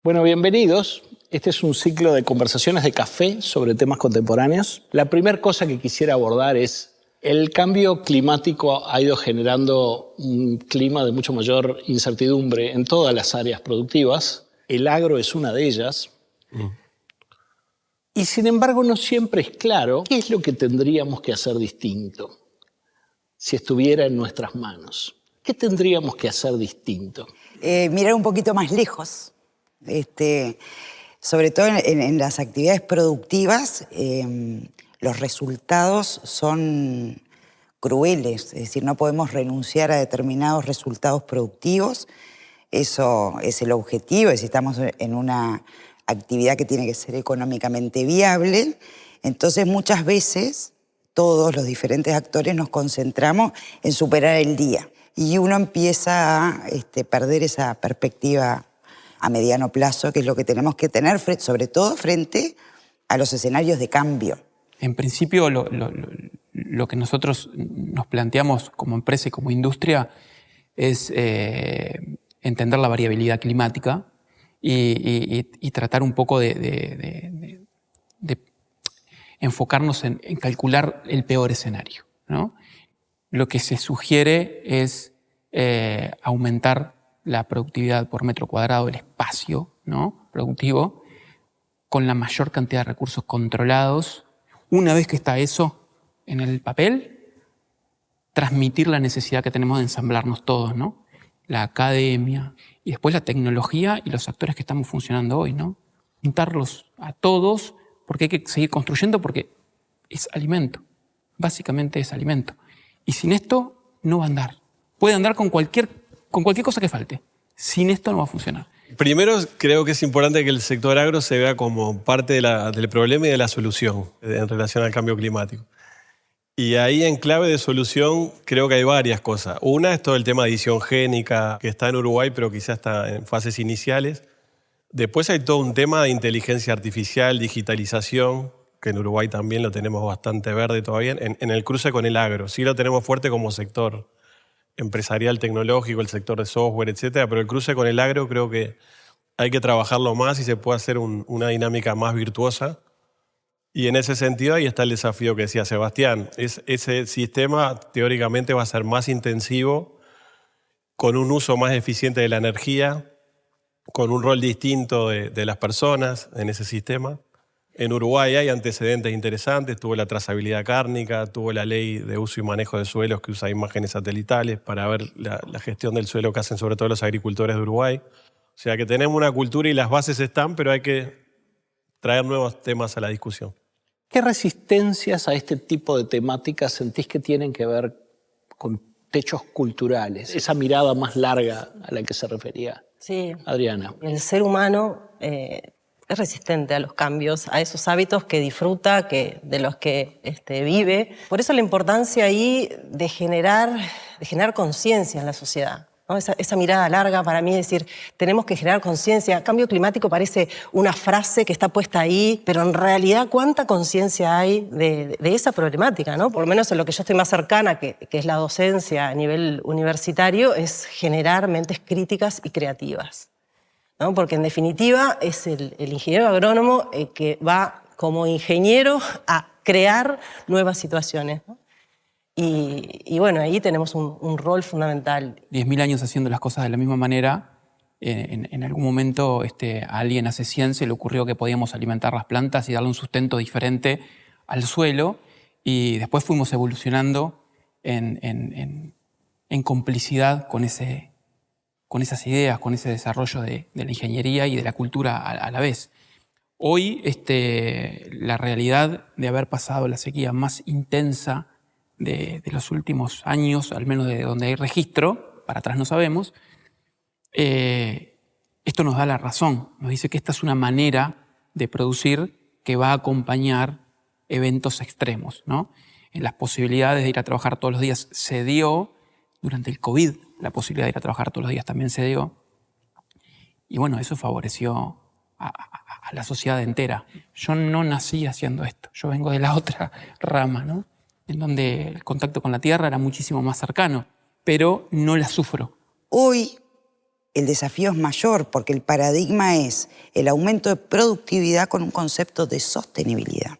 Bueno, bienvenidos. Este es un ciclo de conversaciones de café sobre temas contemporáneos. La primera cosa que quisiera abordar es el cambio climático ha ido generando un clima de mucho mayor incertidumbre en todas las áreas productivas. El agro es una de ellas. Y sin embargo no siempre es claro qué es lo que tendríamos que hacer distinto si estuviera en nuestras manos. ¿Qué tendríamos que hacer distinto? Mirar un poquito más lejos. Sobre todo en las actividades productivas, los resultados son crueles, es decir, no podemos renunciar a determinados resultados productivos. Eso es el objetivo, es decir, estamos en una actividad que tiene que ser económicamente viable. Entonces, muchas veces, todos los diferentes actores nos concentramos en superar el día. Y uno empieza a perder esa perspectiva a mediano plazo, que es lo que tenemos que tener, sobre todo frente a los escenarios de cambio. En principio, lo que nosotros nos planteamos como empresa y como industria es entender la variabilidad climática y tratar un poco de enfocarnos en calcular el peor escenario, ¿no? Lo que se sugiere es aumentar la productividad por metro cuadrado del espacio, ¿no?, productivo, con la mayor cantidad de recursos controlados. Una vez que está eso en el papel, transmitir la necesidad que tenemos de ensamblarnos todos, ¿no? La academia y después la tecnología y los actores que estamos funcionando hoy, ¿no? Juntarlos a todos porque hay que seguir construyendo, porque es alimento. Básicamente es alimento. Y sin esto no va a andar. Puede andar con cualquier cosa que falte. Sin esto no va a funcionar. Primero, creo que es importante que el sector agro se vea como parte del problema y de la solución en relación al cambio climático. Y ahí, en clave de solución, creo que hay varias cosas. Una es todo el tema de edición génica, que está en Uruguay, pero quizás está en fases iniciales. Después hay todo un tema de inteligencia artificial, digitalización, que en Uruguay también lo tenemos bastante verde todavía, en el cruce con el agro. Sí lo tenemos fuerte como sector empresarial, tecnológico, el sector de software, etcétera, pero el cruce con el agro creo que hay que trabajarlo más y se puede hacer una dinámica más virtuosa. Y en ese sentido ahí está el desafío que decía Sebastián. Ese sistema teóricamente va a ser más intensivo, con un uso más eficiente de la energía, con un rol distinto de las personas en ese sistema. En Uruguay hay antecedentes interesantes, tuvo la trazabilidad cárnica, tuvo la ley de uso y manejo de suelos que usa imágenes satelitales para ver la gestión del suelo que hacen sobre todo los agricultores de Uruguay. O sea que tenemos una cultura y las bases están, pero hay que traer nuevos temas a la discusión. ¿Qué resistencias a este tipo de temáticas sentís que tienen que ver con techos culturales? Esa mirada más larga a la que se refería Adriana. El ser humano es resistente a los cambios, a esos hábitos que disfruta, de los que vive. Por eso la importancia ahí de generar conciencia en la sociedad, ¿no? Esa mirada larga para mí es decir, tenemos que generar conciencia. Cambio climático parece una frase que está puesta ahí, pero en realidad ¿cuánta conciencia hay de esa problemática, ¿no? Por lo menos en lo que yo estoy más cercana, que es la docencia a nivel universitario, es generar mentes críticas y creativas, ¿no? Porque en definitiva es el ingeniero agrónomo que va como ingeniero a crear nuevas situaciones, ¿no? Y bueno, ahí tenemos un rol fundamental. 10.000 años haciendo las cosas de la misma manera, en algún momento a alguien hace 100 se le ocurrió que podíamos alimentar las plantas y darle un sustento diferente al suelo, y después fuimos evolucionando en complicidad con esas ideas, con ese desarrollo de la ingeniería y de la cultura a la vez. Hoy la realidad de haber pasado la sequía más intensa de los últimos años, al menos de donde hay registro, para atrás no sabemos, esto nos da la razón, nos dice que esta es una manera de producir que va a acompañar eventos extremos, ¿no? En las posibilidades de ir a trabajar todos los días se dio, durante el COVID la posibilidad de ir a trabajar todos los días también se dio, y bueno, eso favoreció a la sociedad entera. Yo no nací haciendo esto, yo vengo de la otra rama, ¿no?, en donde el contacto con la tierra era muchísimo más cercano, pero no la sufro. Hoy el desafío es mayor porque el paradigma es el aumento de productividad con un concepto de sostenibilidad.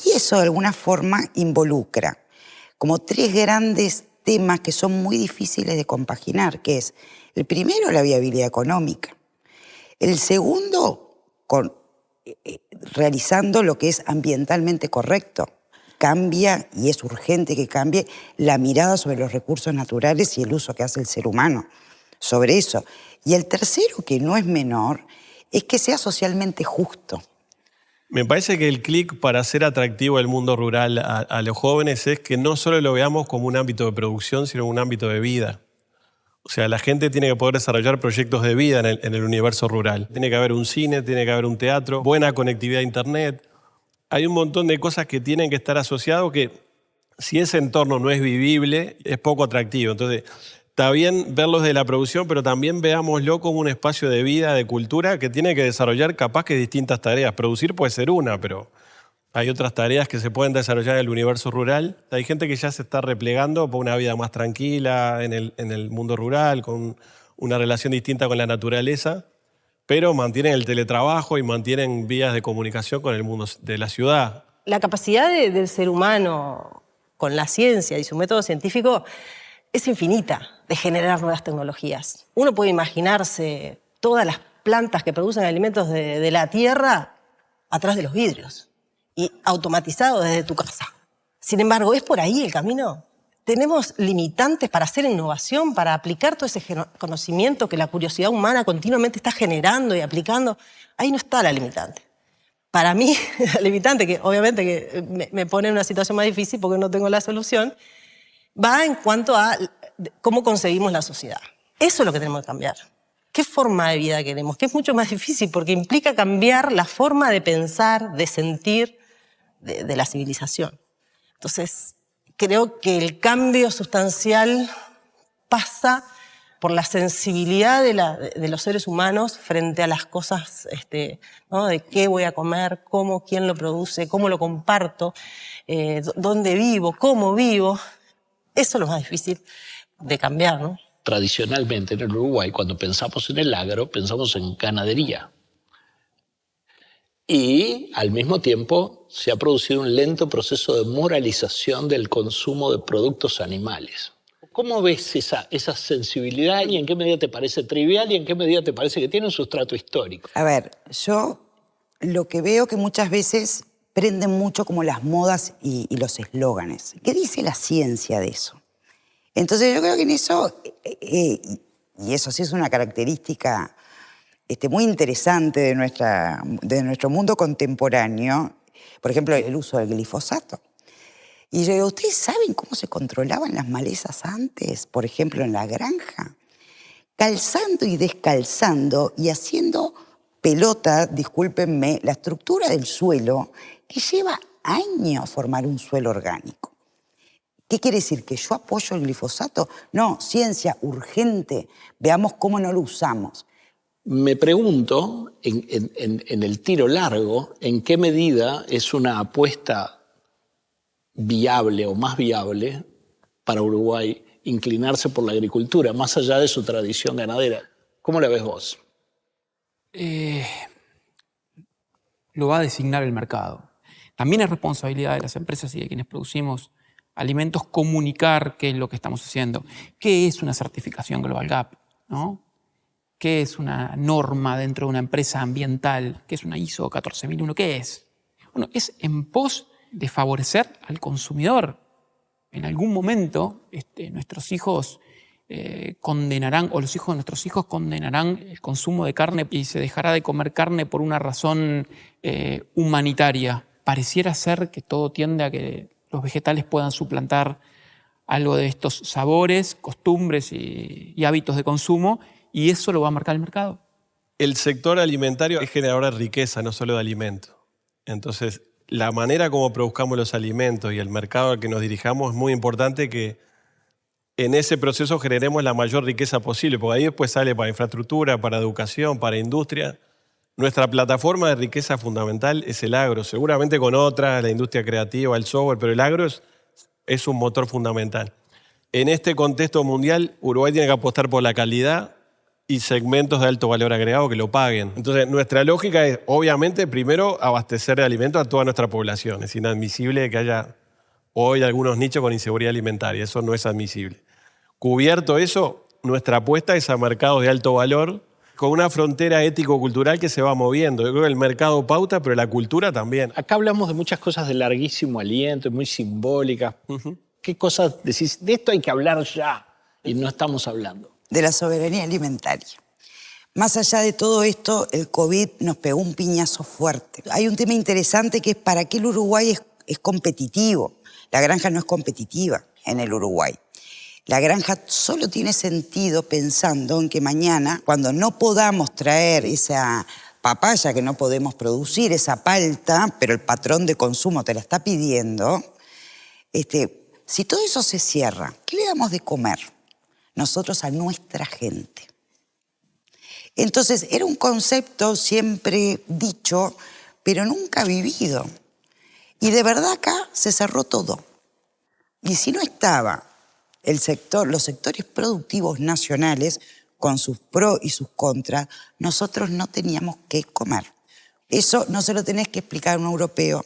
Y eso de alguna forma involucra como 3 grandes temas que son muy difíciles de compaginar, que es el primero, la viabilidad económica. El segundo, realizando lo que es ambientalmente correcto. Cambia, y es urgente que cambie, la mirada sobre los recursos naturales y el uso que hace el ser humano sobre eso. Y el tercero, que no es menor, es que sea socialmente justo. Me parece que el clic para hacer atractivo el mundo rural a los jóvenes es que no solo lo veamos como un ámbito de producción, sino un ámbito de vida. O sea, la gente tiene que poder desarrollar proyectos de vida en el universo rural. Tiene que haber un cine, tiene que haber un teatro, buena conectividad a internet. Hay un montón de cosas que tienen que estar asociadas que si ese entorno no es vivible, es poco atractivo. Entonces, está bien verlos de la producción, pero también veámoslo como un espacio de vida, de cultura, que tiene que desarrollar capaz que distintas tareas. Producir puede ser una, pero hay otras tareas que se pueden desarrollar en el universo rural. Hay gente que ya se está replegando por una vida más tranquila en el mundo rural, con una relación distinta con la naturaleza, pero mantienen el teletrabajo y mantienen vías de comunicación con el mundo de la ciudad. La capacidad del ser humano con la ciencia y su método científico es infinita de generar nuevas tecnologías. Uno puede imaginarse todas las plantas que producen alimentos de la tierra atrás de los vidrios y automatizado desde tu casa. Sin embargo, ¿es por ahí el camino? ¿Tenemos limitantes para hacer innovación, para aplicar todo ese conocimiento que la curiosidad humana continuamente está generando y aplicando? Ahí no está la limitante. Para mí, la limitante, que obviamente que me pone en una situación más difícil porque no tengo la solución, va en cuanto a cómo concebimos la sociedad. Eso es lo que tenemos que cambiar. ¿Qué forma de vida queremos? Que es mucho más difícil porque implica cambiar la forma de pensar, de sentir de la civilización. Entonces, creo que el cambio sustancial pasa por la sensibilidad de los seres humanos frente a las cosas, ¿no? De qué voy a comer, cómo, quién lo produce, cómo lo comparto, dónde vivo, cómo vivo. Eso es lo más difícil de cambiar, ¿no? Tradicionalmente en el Uruguay, cuando pensamos en el agro, pensamos en ganadería. Y al mismo tiempo se ha producido un lento proceso de moralización del consumo de productos animales. ¿Cómo ves esa sensibilidad y en qué medida te parece trivial y en qué medida te parece que tiene un sustrato histórico? A ver, yo lo que veo que muchas veces prenden mucho como las modas y los eslóganes. ¿Qué dice la ciencia de eso? Entonces yo creo que en eso, y eso sí es una característica muy interesante de nuestro mundo contemporáneo, por ejemplo, el uso del glifosato. Y yo digo, ¿ustedes saben cómo se controlaban las malezas antes? Por ejemplo, en la granja. Calzando y descalzando y haciendo pelota, discúlpenme, la estructura del suelo que lleva años formar un suelo orgánico. ¿Qué quiere decir? ¿Que yo apoyo el glifosato? No, ciencia urgente. Veamos cómo no lo usamos. Me pregunto, en el tiro largo, en qué medida es una apuesta viable o más viable para Uruguay inclinarse por la agricultura, más allá de su tradición ganadera. ¿Cómo la ves vos? Lo va a designar el mercado. También es responsabilidad de las empresas y de quienes producimos alimentos comunicar qué es lo que estamos haciendo. ¿Qué es una certificación Global Gap? ¿No? ¿Qué es una norma dentro de una empresa ambiental? ¿Qué es una ISO 14001? ¿Qué es? Bueno, es en pos de favorecer al consumidor. En algún momento nuestros hijos condenarán, o los hijos de nuestros hijos condenarán el consumo de carne y se dejará de comer carne por una razón humanitaria. Pareciera ser que todo tiende a que los vegetales puedan suplantar algo de estos sabores, costumbres y hábitos de consumo, y eso lo va a marcar el mercado. El sector alimentario es generador de riqueza, no solo de alimentos. Entonces, la manera como produzcamos los alimentos y el mercado al que nos dirijamos es muy importante que en ese proceso generemos la mayor riqueza posible, porque ahí después sale para infraestructura, para educación, para industria. Nuestra plataforma de riqueza fundamental es el agro, seguramente con otras, la industria creativa, el software, pero el agro es un motor fundamental. En este contexto mundial, Uruguay tiene que apostar por la calidad y segmentos de alto valor agregado que lo paguen. Entonces, nuestra lógica es, obviamente, primero abastecer de alimentos a toda nuestra población. Es inadmisible que haya hoy algunos nichos con inseguridad alimentaria. Eso no es admisible. Cubierto eso, nuestra apuesta es a mercados de alto valor con una frontera ético-cultural que se va moviendo. Yo creo que el mercado pauta, pero la cultura también. Acá hablamos de muchas cosas de larguísimo aliento, muy simbólicas. ¿Qué cosas decís? De esto hay que hablar ya y no estamos hablando. De la soberanía alimentaria. Más allá de todo esto, el COVID nos pegó un piñazo fuerte. Hay un tema interesante que es para qué el Uruguay es competitivo. La granja no es competitiva en el Uruguay. La granja solo tiene sentido pensando en que mañana, cuando no podamos traer esa papaya que no podemos producir, esa palta, pero el patrón de consumo te la está pidiendo, si todo eso se cierra, ¿qué le damos de comer nosotros a nuestra gente? Entonces, era un concepto siempre dicho, pero nunca vivido. Y de verdad acá se cerró todo. Y si no estaba los sectores productivos nacionales, con sus pros y sus contras, nosotros no teníamos que comer. Eso no se lo tenés que explicar a un europeo,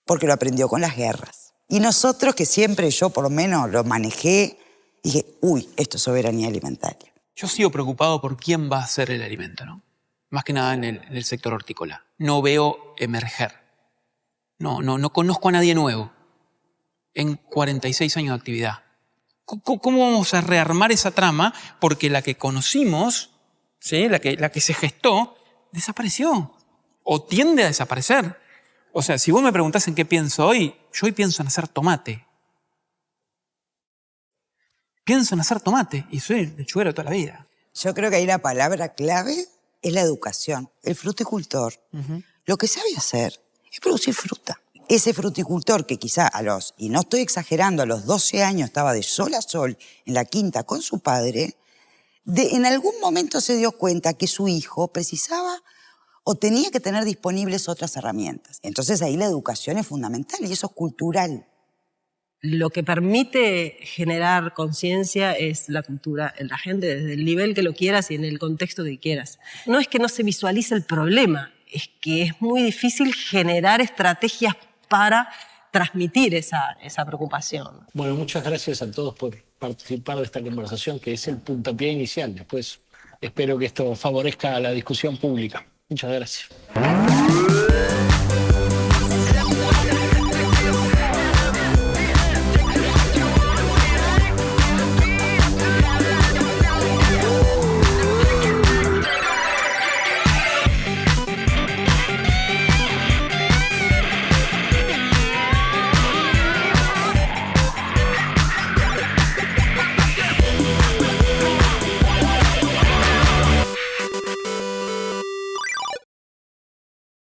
porque lo aprendió con las guerras. Y nosotros, que siempre yo por lo menos lo manejé, dije, uy, esto es soberanía alimentaria. Yo sigo preocupado por quién va a hacer el alimento, ¿no? Más que nada en el sector hortícola. No veo emerger. No conozco a nadie nuevo en 46 años de actividad. ¿Cómo vamos a rearmar esa trama? Porque la que conocimos, ¿sí? la que se gestó, desapareció o tiende a desaparecer. O sea, si vos me preguntás en qué pienso hoy, yo hoy pienso en hacer tomate. Pienso en hacer tomate y soy lechuguero toda la vida. Yo creo que ahí la palabra clave es la educación. El fruticultor, lo que sabe hacer es producir fruta. Ese fruticultor que quizá y no estoy exagerando, a los 12 años estaba de sol a sol en la quinta con su padre, en algún momento se dio cuenta que su hijo precisaba o tenía que tener disponibles otras herramientas. Entonces ahí la educación es fundamental y eso es cultural. Lo que permite generar conciencia es la cultura en la gente, desde el nivel que lo quieras y en el contexto que quieras. No es que no se visualice el problema, es que es muy difícil generar estrategias para transmitir esa preocupación. Bueno, muchas gracias a todos por participar de esta conversación, que es el puntapié inicial. Después espero que esto favorezca la discusión pública. Muchas gracias.